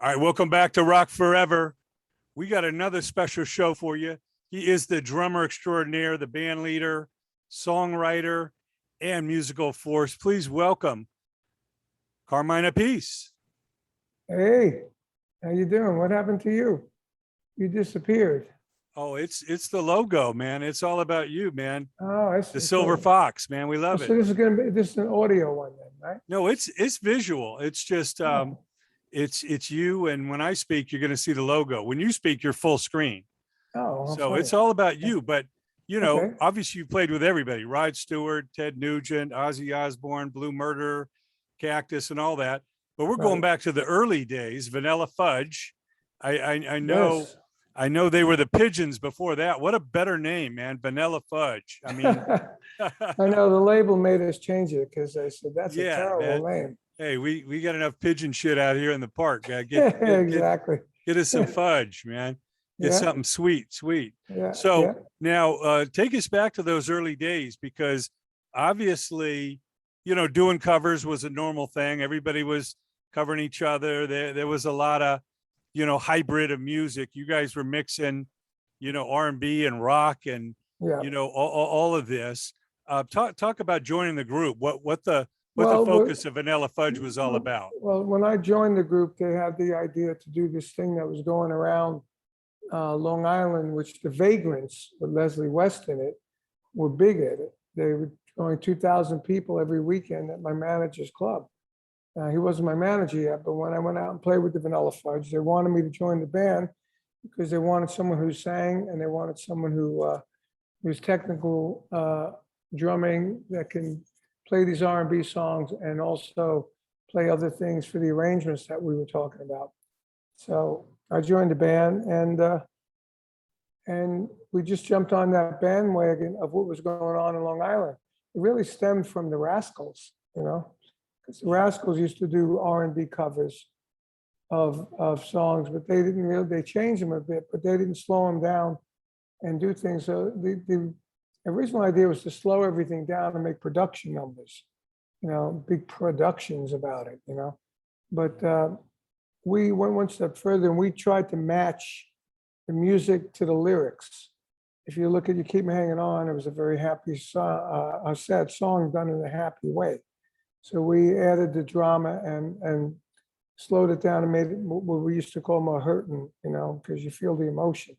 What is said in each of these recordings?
All right, welcome back to Rock Forever. We got another special show for you. He is the drummer extraordinaire, the band leader, songwriter, and musical force. Please welcome Carmine Appice. Hey, how you doing? What happened to you? You disappeared. Oh, it's the logo, man. It's all about you, man. Oh, I see. The Silver Fox, man. We love So it. this is an audio one then, right? No, it's visual. It's just it's you, and when I speak, you're going to see the logo. When you speak, you're full screen. Oh, how So funny. it's all about you. But you know, Okay. obviously you played with everybody: Rod Stewart, Ted Nugent, Ozzy Osbourne, Blue Murder, Cactus, and all that. But we're going back to the early days. VanillaFudge. I know. Yes. I know they were the Pigeons before that. What a better name, man. VanillaFudge. I mean, I know the label made us change it because they said that's a yeah, terrible man. name. Hey, we got enough pigeon shit out here in the park. Exactly. Get us some fudge, man. Get Yeah. something sweet. Yeah. So yeah. now take us back to those early days, because obviously, you know, doing covers was a normal thing. Everybody was covering each other. There was a lot of, you know, hybrid of music. You guys were mixing, you know, R&B and rock and, Yeah. you know, all of this. Talk about joining the group. What the Well, focus of VanillaFudge was all about. Well, when I joined the group, they had the idea to do this thing that was going around Long Island, which the Vagrants with Leslie West in it were big at it. They were going 2,000 people every weekend at my manager's club. He wasn't my manager yet, but when I went out and played with the VanillaFudge, they wanted me to join the band because they wanted someone who sang and they wanted someone who's technical drumming that can play these R&B songs and also play other things for the arrangements that we were talking about. So I joined the band and we just jumped on that bandwagon of what was going on in Long Island. It really stemmed from the Rascals, you know, because the Rascals used to do R&B covers of songs, but they didn't really, they changed them a bit, but they didn't slow them down and do things. So the original idea was to slow everything down and make production numbers, you know, big productions about it, you know. But we went one step further and we tried to match the music to the lyrics. If you look at You Keep Me Hanging On, it was a very happy song, a sad song done in a happy way. So we added the drama and slowed it down and made it what we used to call more hurting, you know, because you feel the emotion.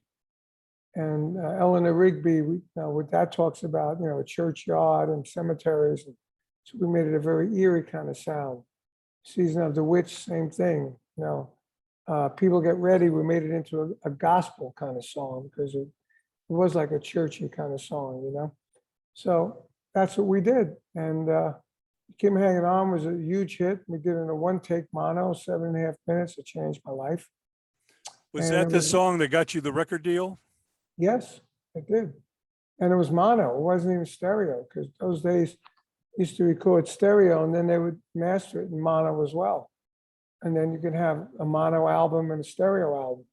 And Eleanor Rigby, what that talks about, you know, a churchyard and cemeteries. And so we made it a very eerie kind of sound. Season of the Witch, same thing, you know. People Get Ready, we made it into a gospel kind of song because it was like a churchy kind of song, you know. So that's what we did. And Kim Hanging On was a huge hit. We did it in a one-take mono, 7.5 minutes. It changed my life. Was And that it the was- song that got you the record deal? Yes, it did. And it was mono. It wasn't even stereo because those days used to record stereo and then they would master it in mono as well. And then you could have a mono album and a stereo album.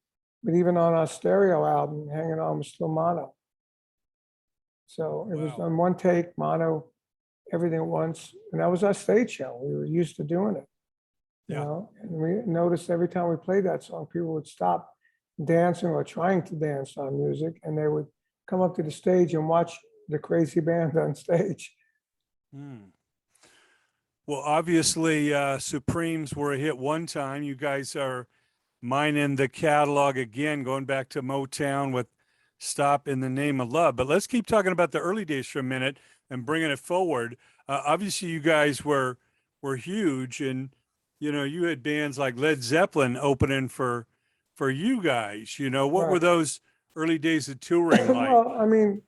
But even on our stereo album, Hanging On was still mono. So it was Wow. on one take, mono, everything at once. And that was our stage show. We were used to doing it. You Yeah. know, and we noticed every time we played that song, people would stop dancing or trying to dance on music, and they would come up to the stage and watch the crazy band on stage. Well, obviously, Supremes were a hit one time. You guys are mining the catalog again, going back to Motown with Stop in the Name of Love. But let's keep talking about the early days for a minute and bringing it forward. Obviously, you guys were huge, and you know, you had bands like Led Zeppelin opening for you guys. You know, what were Right. those early days of touring like? Well, I mean,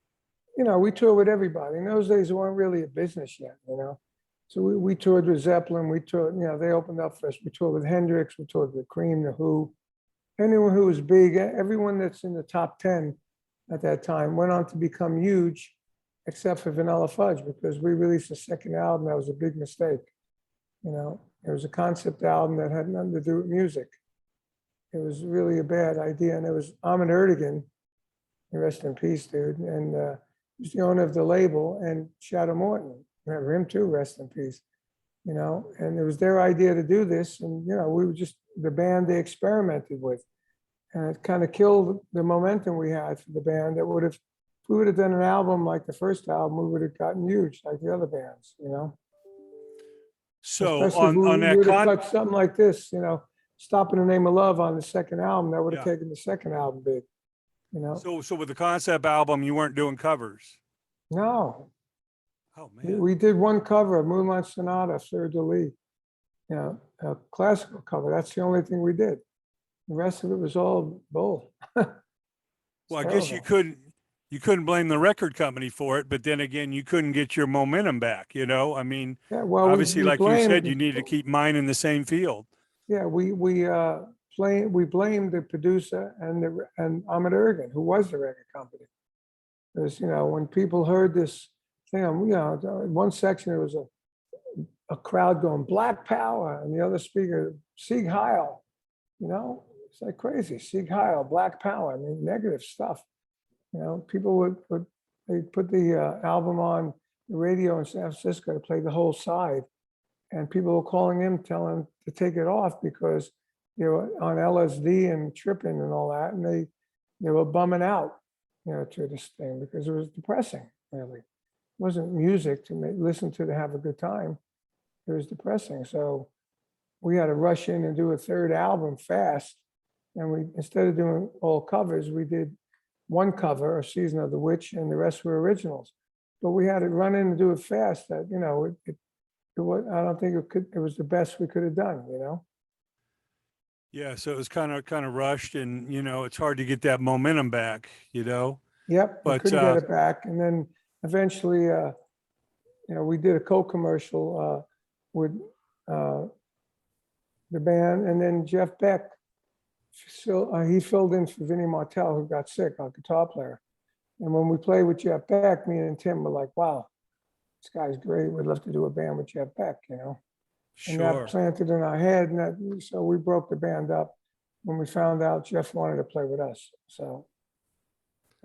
you know, we toured with everybody. In those days, it weren't really a business yet, you know. So we toured with Zeppelin. We toured, you know, they opened up for us. We toured with Hendrix. We toured with Cream, The Who. Anyone who was big, everyone that's in the top 10 at that time went on to become huge, except for VanillaFudge, because we released a second album that was a big mistake. You know, it was a concept album that had nothing to do with music. It was really a bad idea. And it was Ahmet Ertegun, rest in peace, dude. And he's the owner of the label, and Shadow Morton. Remember him too, rest in peace. You know, and it was their idea to do this. And, you know, we were just the band they experimented with. And it kind of killed the momentum we had for the band. That would have, if we would have done an album like the first album, we would have gotten huge like the other bands, you know? So Especially if on we that would have cut something like this, you know, Stop in the Name of Love on the second album, that would have Yeah. taken the second album big, you know? So with the concept album, you weren't doing covers. No, Oh we man. we did one cover of Moonlight Sonata, Fleur de Lis, you know, a classical cover. That's the only thing we did. The rest of it was all bull. Well, I guess you couldn't blame the record company for it, but then again, you couldn't get your momentum back, you know? I mean, Yeah, well, obviously, we like you said, blamed, you need to keep mining the same field. yeah, we blamed the producer and Ahmet Ergen, who was the record company. Because, you know, when people heard this thing, you know, in one section, there was a crowd going Black Power, and the other speaker, Sieg Heil, you know, it's like crazy. Sieg Heil, Black Power, I mean, negative stuff. You know, people would they put the album on the radio in San Francisco to play the whole side, and people were calling him, telling him to take it off because they were on LSD and tripping and all that, and they were bumming out, you know, to this thing because it was depressing. Really, it wasn't music to listen to have a good time. It was depressing, so we had to rush in and do a third album fast, and we, instead of doing all covers, we did one cover, A Season of the Witch, and the rest were originals. But we had to run in and do it fast. That, you know, it was, I don't think it was the best we could have done, you know? Yeah, so it was kind of rushed, and you know, it's hard to get that momentum back, you know. Yep, we But couldn't get it back. And then eventually, you know, we did a co-commercial with the band, and then Jeff Beck, so he filled in for Vinnie Martell, who got sick, our guitar player. And when we played with Jeff Beck, me and Tim were like, wow, this guy's great. We'd love to do a band with Jeff Beck, you know? And that sure. planted in our head, and that, so we broke the band up when we found out Jeff wanted to play with us. So,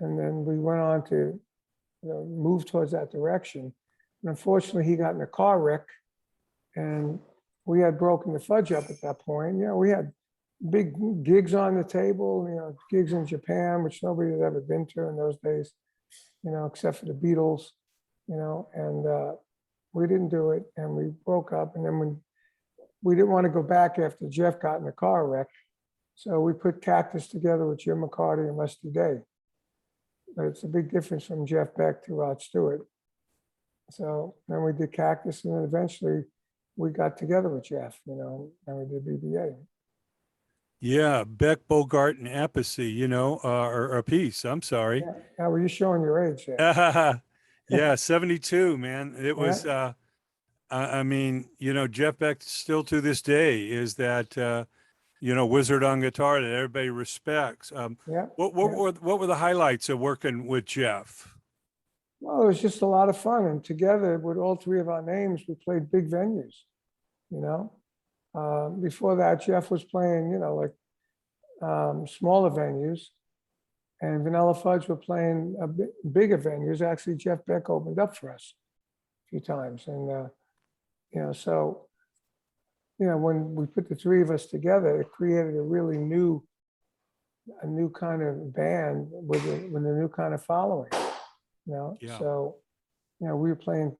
and then we went on to, you know, move towards that direction. And unfortunately, he got in a car wreck, and we had broken the Fudge up at that point. You know, we had big gigs on the table, you know, gigs in Japan, which nobody had ever been to in those days, you know, except for the Beatles, you know, and we didn't do it, and we broke up. And then when we didn't want to go back after Jeff got in a car wreck, so we put Cactus together with Jim McCarty and Rusty Day. But it's a big difference from Jeff Beck to Rod Stewart. So then we did Cactus, and then eventually we got together with Jeff, you know, and we did BBA. Yeah, Beck, Bogart, and Appice, you know, or Appice. I'm sorry. Yeah, now were you showing your age there? Yeah, 72, man. It was. Yeah. I mean, you know, Jeff Beck still to this day is that you know, wizard on guitar that everybody respects. Yeah. What were the highlights of working with Jeff? Well, it was just a lot of fun, and together with all three of our names, we played big venues, you know. Before that, Jeff was playing, you know, like smaller venues, and VanillaFudge were playing bigger venues. Actually, Jeff Beck opened up for us a few times, and you know, so you know, when we put the three of us together, it created a really new kind of band with a new kind of following, you know. Yeah. So, you know, we were playing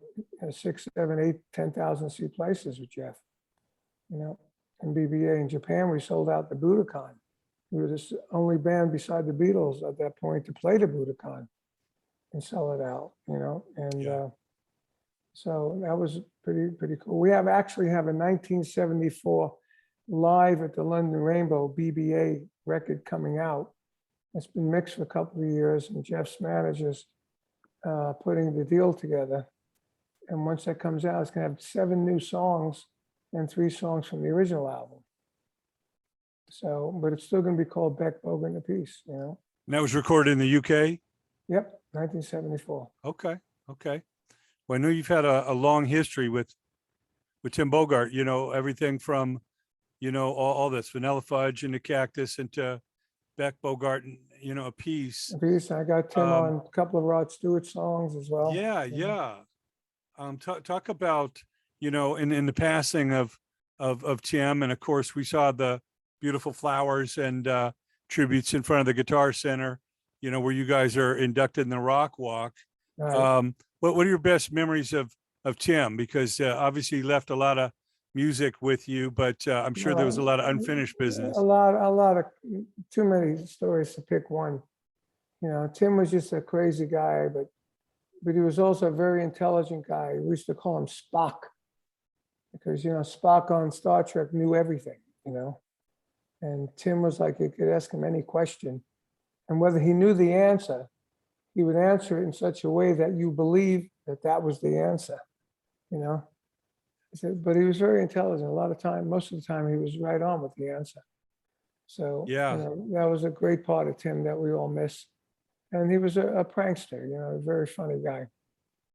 6, 7, 8, 10,000 seat places with Jeff. You know, in BBA in Japan, we sold out the Budokan. We were the only band beside the Beatles at that point to play the Budokan and sell it out, you know. And Yeah. so that was pretty cool. We actually have a 1974 live at the London Rainbow BBA record coming out. It's been mixed for a couple of years, and Jeff's managers putting the deal together. And once that comes out, it's gonna have 7 new songs and 3 songs from the original album. So, but it's still going to be called Beck, Bogart, and Appice, you know? And that was recorded in the UK? Yep, 1974. Okay, okay. Well, I know you've had a long history with Tim Bogart, you know, everything from, you know, all this, VanillaFudge into Cactus into Beck, Bogart, and, you know, Appice. Appice, I got Tim on a couple of Rod Stewart songs as well. Yeah, yeah. Talk about, you know, in the passing of Tim, and of course we saw the beautiful flowers and tributes in front of the Guitar Center, where you guys are inducted in the Rock Walk. Right. What are your best memories of Tim? Because obviously he left a lot of music with you, but I'm sure there was a lot of unfinished business. A lot of, too many stories to pick one. Tim was just a crazy guy, but he was also a very intelligent guy. We used to call him Spock because, Spock on Star Trek knew everything, and Tim was like, you could ask him any question, and whether he knew the answer, he would answer it in such a way that you believe that that was the answer, But he was very intelligent. Most of the time, he was right on with the answer. So, Yeah. that was a great part of Tim that we all miss. And he was a prankster, a very funny guy.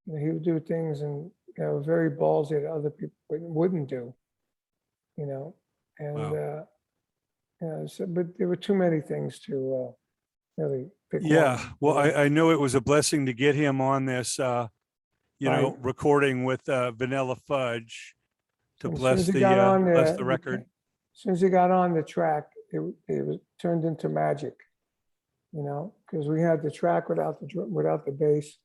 He would do things and, very ballsy that other people wouldn't do, and, Wow. but there were too many things to really pick Yeah. one. Well, I know it was a blessing to get him on this, Right. recording with VanillaFudge to And as soon as he got on bless there, the record. as soon as he got on the track, it was turned into magic, because we had the track without the bass,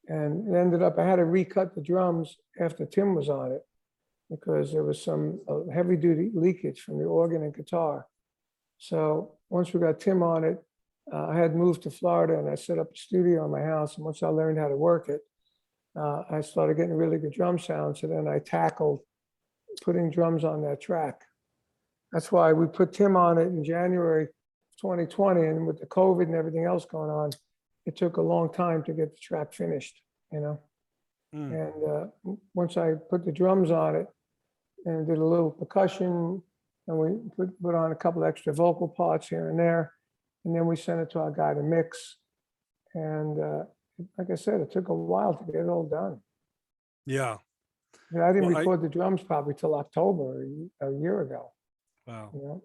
and it ended up I had to recut the drums after Tim was on it because there was some heavy duty leakage from the organ and guitar. So once we got Tim on it, I had moved to Florida and I set up a studio in my house. And once I learned how to work it, I started getting really good drum sounds. And then I tackled putting drums on that track. That's why we put Tim on it in January 2020. And with the COVID and everything else going on, it took a long time to get the track finished, And once I put the drums on it and did a little percussion, and we put on a couple extra vocal parts here and there, and then we sent it to our guy to mix. And like I said, it took a while to get it all done. Yeah. I didn't Well, record the drums probably till October a year ago. Wow.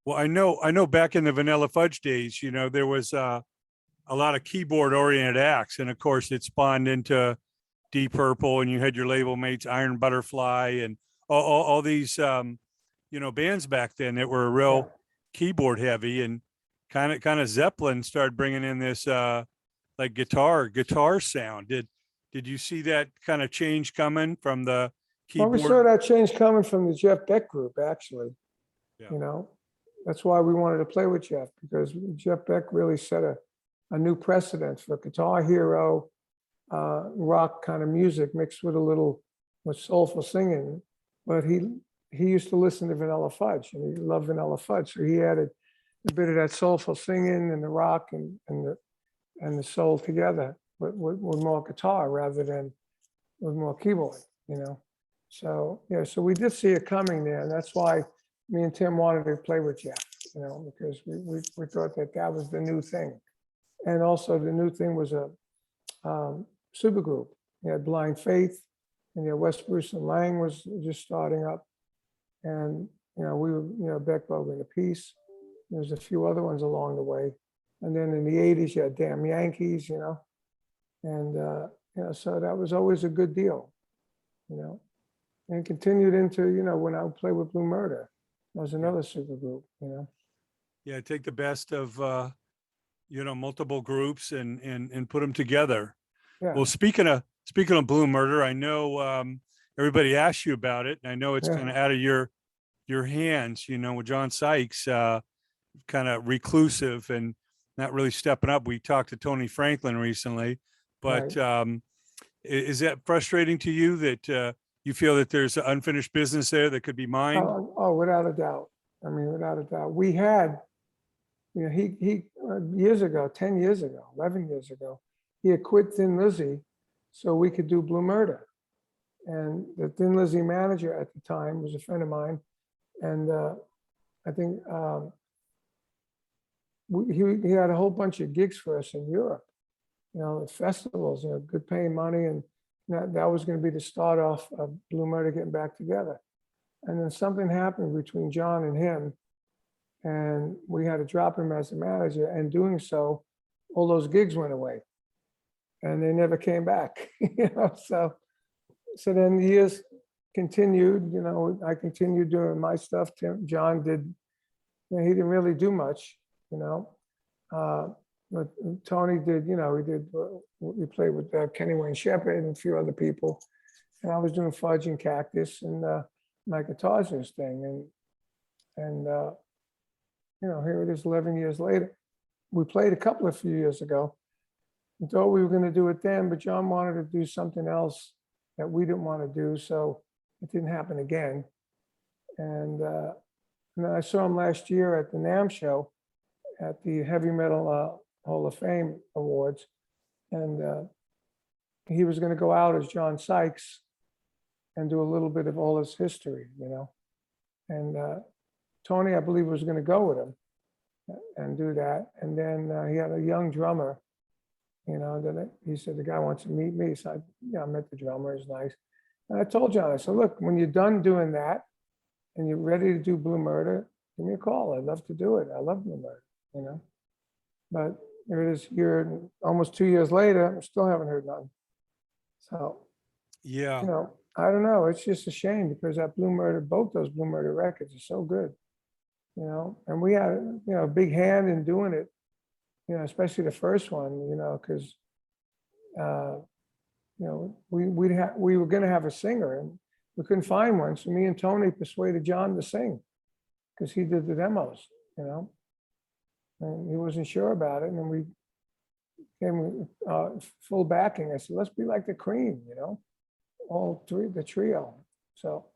Well, I know back in the VanillaFudge days, there was a lot of keyboard oriented acts. And of course it spawned into Deep Purple, and you had your label mates, Iron Butterfly, and all these, bands back then that were real keyboard heavy, and kind of Zeppelin started bringing in this, like guitar sound. Did you see that kind of change coming from the Well, we keyboard? saw that change coming from the Jeff Beck group, actually. Yeah. That's why we wanted to play with Jeff, because Jeff Beck really set a new precedent for Guitar Hero, rock kind of music mixed with with soulful singing. But he used to listen to VanillaFudge, and he loved VanillaFudge, so he added a bit of that soulful singing and the rock and the soul together with more guitar rather than with more keyboard, So so we did see it coming there, and that's why me and Tim wanted to play with Jeff, because we thought that was the new thing, and also the new thing was a supergroup. You had Blind Faith, and West Bruce and Lang was just starting up, and we were Beck, Bogart, Appice. There's a few other ones along the way, and then in the '80s you had Damn Yankees, and so that was always a good deal, and continued into when I would play with Blue Murder. That was another super group, Yeah, take the best of multiple groups and put them together. Yeah. Well, speaking of Blue Murder, I know everybody asked you about it, and I know it's Yeah. kind of out of your hands. With John Sykes, kind of reclusive and not really stepping up. We talked to Tony Franklin recently, but is that frustrating to you that you feel that there's unfinished business there that could be mined? Oh, without a doubt. I mean, without a doubt. We had, he years ago, 10 years ago, 11 years ago, he had quit Thin Lizzy so we could do Blue Murder. And the Thin Lizzy manager at the time was a friend of mine. And I think he had a whole bunch of gigs for us in Europe, at festivals, good paying money. And that was going to be the start off of Blue Murder getting back together. And then something happened between John and him, and we had to drop him as a manager. And doing so, all those gigs went away, and they never came back. So then the years continued. I continued doing my stuff. John did he didn't really do much, you know. But Tony did, you know, we played with Kenny Wayne Shepherd and a few other people. And I was doing Fudge and Cactus and my guitarist thing. And you know, here it is 11 years later. We played a few years ago. We thought we were going to do it then, but John wanted to do something else that we didn't want to do. So it didn't happen again. And then I saw him last year at the NAMM show at the Heavy Metal Hall of Fame Awards. And he was going to go out as John Sykes and do a little bit of all his history, you know. And Tony, I believe, was going to go with him and do that. And then he had a young drummer, you know, that he said, the guy wants to meet me. So I met the drummer, he's nice. And I told John, I said, look, when you're done doing that and you're ready to do Blue Murder, give me a call. I'd love to do it. I love Blue Murder, you know. But here it is almost 2 years later, I still haven't heard nothing. So, Yeah. you know, I don't know. It's just a shame because that Blue Murder, both those Blue Murder records are so good, you know. And we had, you know, a big hand in doing it, you know, especially the first one, you know, because, you know, we were going to have a singer and we couldn't find one. So me and Tony persuaded John to sing because he did the demos, you know, and he wasn't sure about it. And then we came full backing. I said, let's be like the Cream, you know. All three, the trio. So,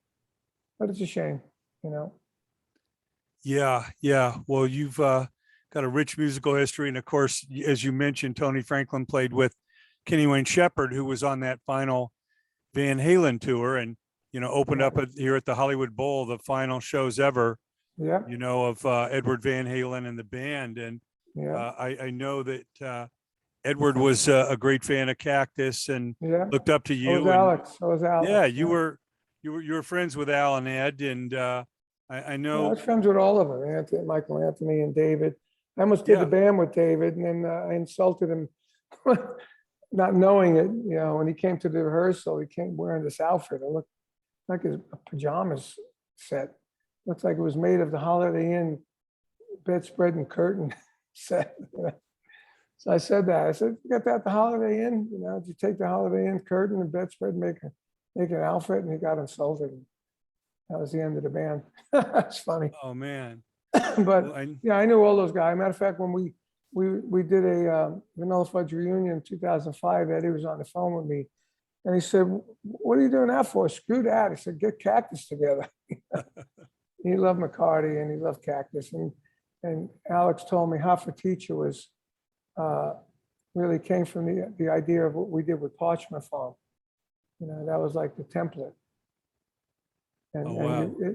but it's a shame, you know. Yeah, yeah. Well, you've got a rich musical history, and of course, as you mentioned, Tony Franklin played with Kenny Wayne Shepherd, who was on that final Van Halen tour, and you know, opened up here at the Hollywood Bowl, the final shows ever. Yeah. You know, of Edward Van Halen and the band, and I know that Edward was a great fan of Cactus and looked up to you. So was Alex. So was Alex. Yeah, you were friends with Al and Ed, and I know. Yeah, I was friends with all of them, Anthony, Michael Anthony and David. I almost did the band with David, and then I insulted him, not knowing it. You know, when he came to the rehearsal, he came wearing this outfit. It looked like his pajamas set. Looks like it was made of the Holiday Inn bedspread and curtain set. You know? So I said that. I said, "You got that at the Holiday Inn? You know, did you take the Holiday Inn curtain and bedspread, make an outfit?" And he got insulted. That was the end of the band. That's funny. Oh man. But well, yeah, I knew all those guys. Matter of fact, when we did a VanillaFudge reunion in 2005, Eddie was on the phone with me, and he said, "What are you doing that for? Screw that." He said, "Get Cactus together." He loved McCarty and he loved Cactus. And Alex told me half a teacher was really came from the idea of what we did with Parchment Farm. You know, that was like the template. And,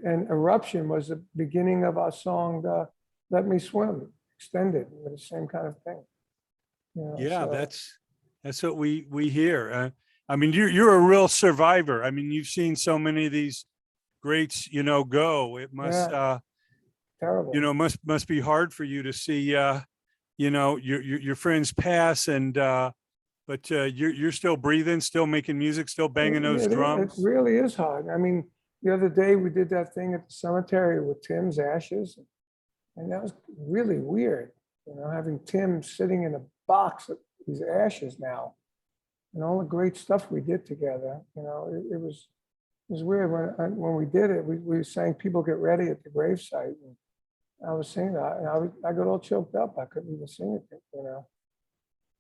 and Eruption was the beginning of our song, Let Me Swim, extended with the same kind of thing. You know, yeah, so, that's what we hear. I mean, you're a real survivor. I mean, you've seen so many of these greats, you know, go. It must, terrible. You know, must be hard for you to see, you know, your friends pass, and but you're still breathing, still making music, still banging those drums. It really is hard. I mean, the other day we did that thing at the cemetery with Tim's ashes, and that was really weird. You know, having Tim sitting in a box of these ashes now, and all the great stuff we did together. You know, it was weird when we did it. We sang "People Get Ready" at the gravesite, and I was singing that, and I got all choked up. I couldn't even sing it. You know,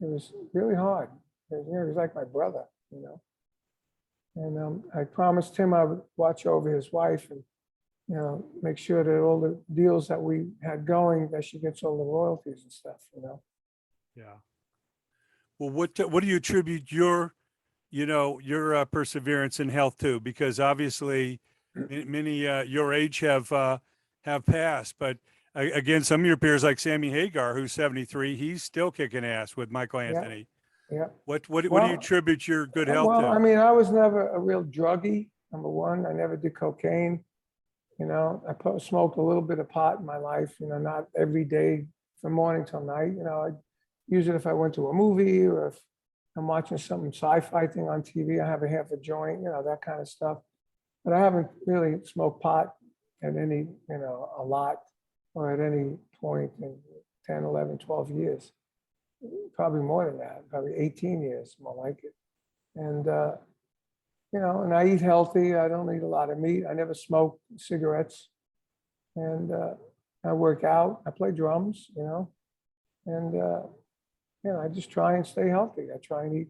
it was really hard. You know, he was like my brother. You know. And I promised him I would watch over his wife and, you know, make sure that all the deals that we had going, that she gets all the royalties and stuff, you know. Yeah. Well, what do you attribute your, you know, your perseverance and health to? Because obviously, many your age have passed, but again, some of your peers like Sammy Hagar, who's 73, he's still kicking ass with Michael Anthony. Yeah. What do you attribute your good health to? Well, I mean, I was never a real druggie, number one. I never did cocaine. You know, I smoked a little bit of pot in my life, you know, not every day from morning till night. You know, I'd use it if I went to a movie or if I'm watching some sci-fi thing on TV, I have a half a joint, you know, that kind of stuff. But I haven't really smoked pot at any, you know, a lot. or at any point in 10, 11, 12 years. Probably more than that, probably 18 years, more like it. And, and I eat healthy. I don't eat a lot of meat. I never smoke cigarettes. And I work out. I play drums, and, I just try and stay healthy. I try and eat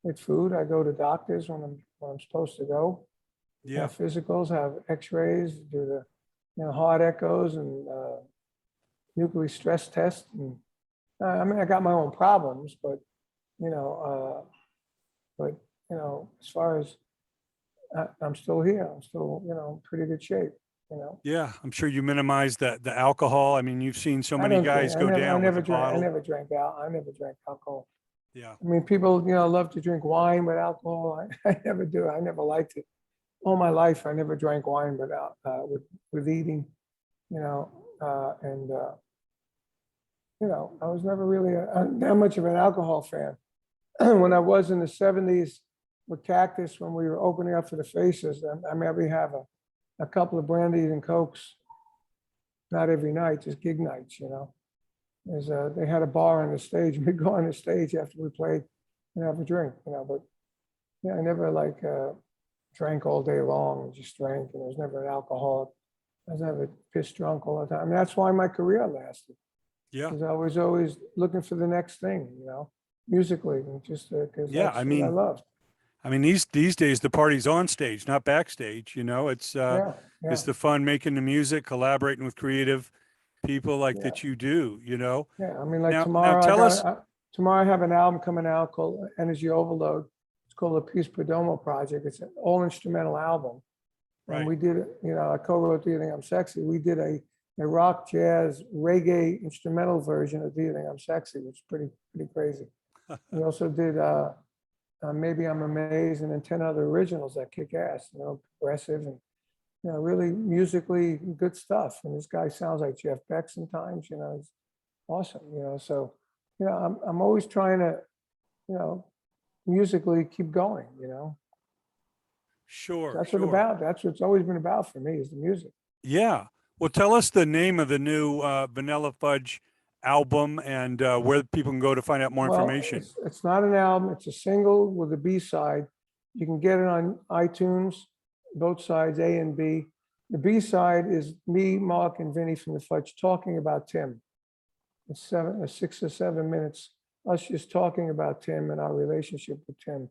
good food. I go to doctors when I'm supposed to go. Yeah. Have physicals, have x-rays, do the, heart echoes and nuclear stress test. And I mean, I got my own problems, but, as far as I'm still here, I'm still, in pretty good shape, Yeah. I'm sure you minimize the alcohol. I mean, you've seen so I many don't guys drink. go down with a I bottle. never drank alcohol. Yeah. I mean, people, love to drink wine with alcohol. I never do. I never liked it. All my life, I never drank wine without with eating, I was never really that much of an alcohol fan. When I was in the 70s with Cactus, when we were opening up for the Faces, I mean, we have a couple of brandies and cokes, not every night, just gig nights, They had a bar on the stage. We'd go on the stage after we played and have a drink, but I never drank all day long and just drank, and I was never an alcoholic. I was never pissed drunk all the time. And that's why my career lasted. Yeah. Because I was always looking for the next thing, musically, and just because that's what I loved. I mean, these days the party's on stage, not backstage. It's it's the fun making the music, collaborating with creative people like that you do. Yeah, I mean, like Now tomorrow, tell us. tomorrow I have an album coming out called Energy Overload. It's called the Peace Perdomo Project. It's an all instrumental album. And Right. we did, I co-wrote Do You Think I'm Sexy. We did a rock, jazz, reggae instrumental version of Do You Think I'm Sexy, which is pretty crazy. We also did Maybe I'm Amazed, and then 10 other originals that kick ass, progressive and, really musically good stuff. And this guy sounds like Jeff Beck sometimes, he's awesome, so, I'm always trying to, musically keep going, Sure. That's sure. that's what it's always been about for me, is the music. Yeah. Well, tell us the name of the new VanillaFudge album and where people can go to find out more information. It's not an album. It's a single with a B-side. You can get it on iTunes, both sides, A and B. The B-side is me, Mark, and Vinny from the Fudge talking about Tim. It's 6 or 7 minutes, us just talking about Tim and our relationship with Tim,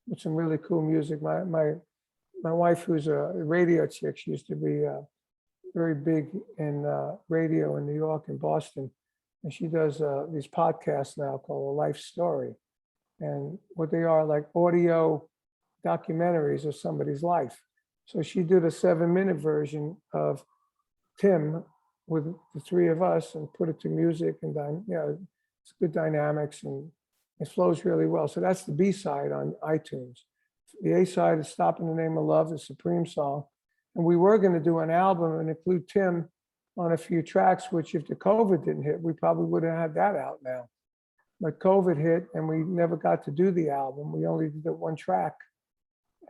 with some really cool music. My wife, who's a radio chick, she used to be very big in radio in New York and Boston. And she does these podcasts now called A Life Story. And what they are, like audio documentaries of somebody's life. So she did a 7-minute version of Tim with the three of us and put it to music, and it's good dynamics and it flows really well. So that's the B-side on iTunes. The A-side is Stop in the Name of Love, the Supreme song. And we were going to do an album and include Tim on a few tracks, which if the COVID didn't hit, we probably would have had that out now. But COVID hit and we never got to do the album. We only did the one track.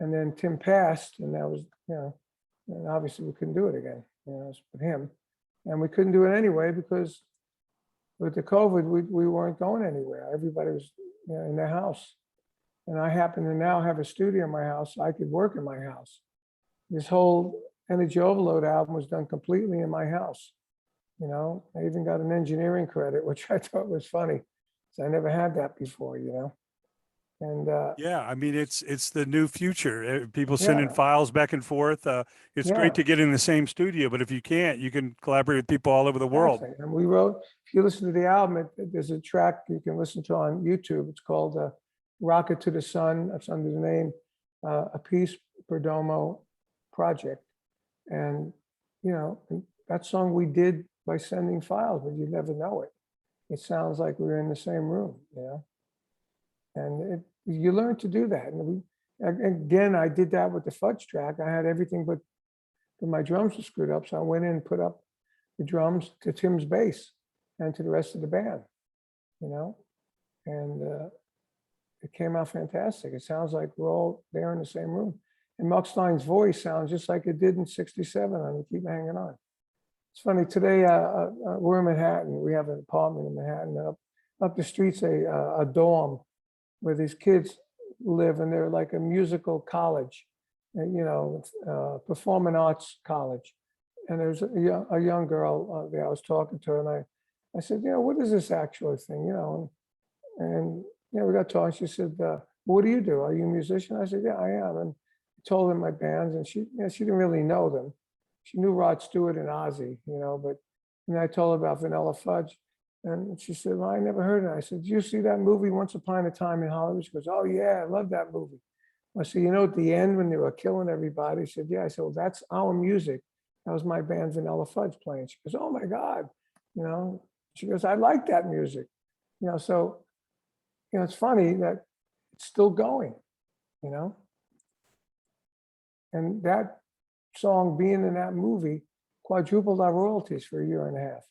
And then Tim passed, and that was, and obviously we couldn't do it again, it's with him. And we couldn't do it anyway because with the COVID, we weren't going anywhere. Everybody was in their house. And I happen to now have a studio in my house, so I could work in my house. This whole Energy Overload album was done completely in my house. I even got an engineering credit, which I thought was funny. So I never had that before, And yeah, I mean, it's the new future. People sending files back and forth. It's great to get in the same studio, but if you can't, you can collaborate with people all over the world. Exactly. And we wrote, if you listen to the album, there's a track you can listen to on YouTube. It's called Rocket to the Sun. That's under the name A Peace Perdomo Project. And, that song we did by sending files, but you never know it. It sounds like we were in the same room, And you learn to do that. And again, I did that with the Fudge track. I had everything but my drums were screwed up. So I went in and put up the drums to Tim's bass and to the rest of the band, And it came out fantastic. It sounds like we're all there in the same room. And Mark Stein's voice sounds just like it did in '67 on You Keep Hanging On. It's funny, today, we're in Manhattan. We have an apartment in Manhattan. Up the street's a dorm where these kids live, and they're like a musical college, and, performing arts college. And there's a young girl there. I was talking to her, and I said, what is this actual thing, And we got talking. She said, what do you do? Are you a musician? I said, yeah, I am. And I told her my bands, and she didn't really know them. She knew Rod Stewart and Ozzy, but I told her about VanillaFudge. And she said, well, I never heard it. I said, did you see that movie Once Upon a Time in Hollywood? She goes, oh yeah, I love that movie. I said, at the end when they were killing everybody, she said, yeah. I said, well, that's our music. That was my band VanillaFudge playing. She goes, oh my God, She goes, I like that music. So, it's funny that it's still going, And that song being in that movie quadrupled our royalties for a year and a half.